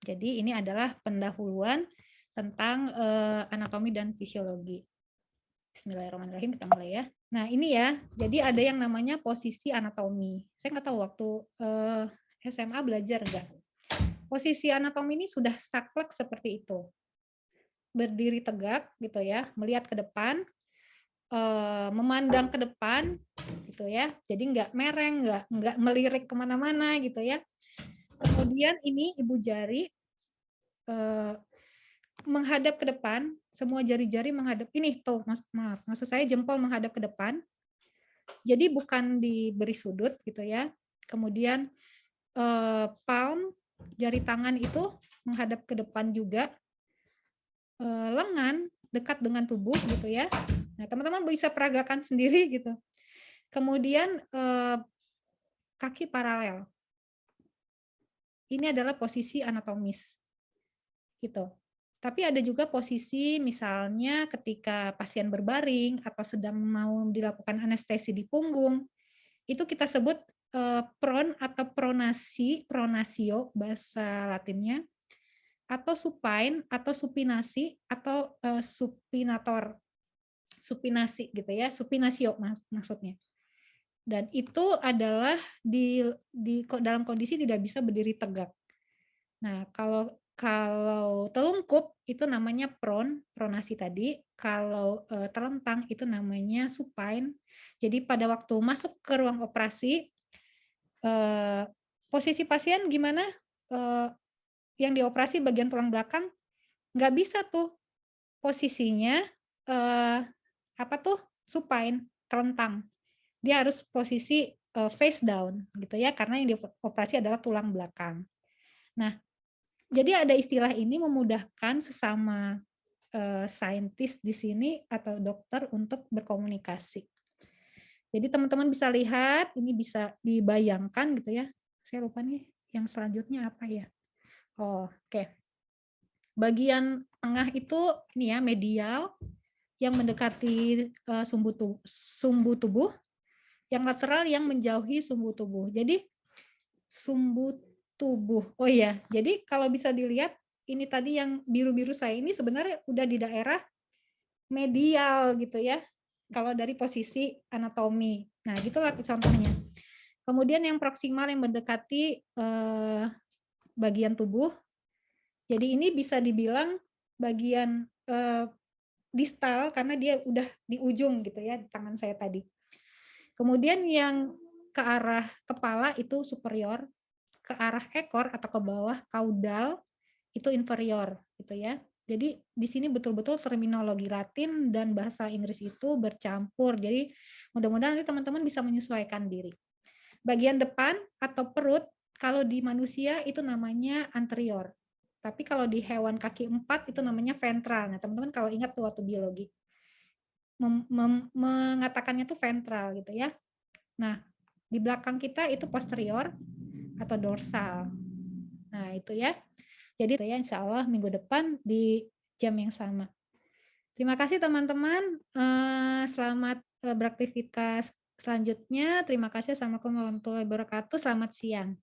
Jadi ini adalah pendahuluan tentang anatomi dan fisiologi. Bismillahirrahmanirrahim, kita mulai ya. Nah ini ya, jadi ada yang namanya posisi anatomi. Saya nggak tahu waktu SMA belajar nggak. Posisi anatomi ini sudah saklek seperti itu. Berdiri tegak gitu ya, melihat ke depan, memandang ke depan gitu ya. Jadi nggak mereng, nggak melirik kemana-mana gitu ya. Kemudian ini ibu jari menghadap ke depan, semua jari-jari menghadap ini tuh, maaf, maksud saya jempol menghadap ke depan. Jadi bukan diberi sudut gitu ya. Kemudian palm jari tangan itu menghadap ke depan juga. Lengan dekat dengan tubuh gitu ya. Nah, teman-teman bisa peragakan sendiri gitu. Kemudian kaki paralel. Ini adalah posisi anatomis. Gitu. Tapi ada juga posisi misalnya ketika pasien berbaring atau sedang mau dilakukan anestesi di punggung, itu kita sebut prone atau pronatio bahasa Latinnya, atau supine atau supinasi atau supinator. Supinasi gitu ya, supinasio maksudnya. Dan itu adalah di dalam kondisi tidak bisa berdiri tegak. Nah, kalau telungkup itu namanya pronasi tadi. Kalau terlentang itu namanya supine. Jadi pada waktu masuk ke ruang operasi, posisi pasien gimana? Yang dioperasi bagian tulang belakang nggak bisa tuh posisinya apa tuh supine, terlentang. Dia harus posisi face down gitu ya, karena yang dioperasi adalah tulang belakang. Nah, jadi ada istilah ini memudahkan sesama saintis di sini atau dokter untuk berkomunikasi. Jadi teman-teman bisa lihat, ini bisa dibayangkan gitu ya. Saya lupa nih yang selanjutnya apa ya. Oh, oke. Bagian tengah itu ini ya, medial yang mendekati sumbu tubuh, yang lateral yang menjauhi sumbu tubuh. Jadi sumbu tubuh. Oh iya, jadi kalau bisa dilihat ini tadi yang biru-biru saya ini sebenarnya udah di daerah medial gitu ya. Kalau dari posisi anatomi. Nah, gitulah contohnya. Kemudian yang proksimal yang mendekati bagian tubuh. Jadi ini bisa dibilang bagian distal karena dia udah di ujung gitu ya tangan saya tadi. Kemudian yang ke arah kepala itu superior, ke arah ekor atau ke bawah kaudal itu inferior gitu ya. Jadi di sini betul-betul terminologi Latin dan bahasa Inggris itu bercampur. Jadi mudah-mudahan nanti teman-teman bisa menyesuaikan diri. Bagian depan atau perut kalau di manusia itu namanya anterior. Tapi kalau di hewan kaki 4 itu namanya ventral. Nah, teman-teman kalau ingat tuh waktu biologi mengatakannya tuh ventral gitu ya. Nah, di belakang kita itu posterior atau dorsal. Nah, itu ya. Jadi ya insya Allah minggu depan di jam yang sama. Terima kasih teman-teman. Selamat beraktivitas selanjutnya. Terima kasih. Assalamualaikum warahmatullahi wabarakatuh. Selamat siang.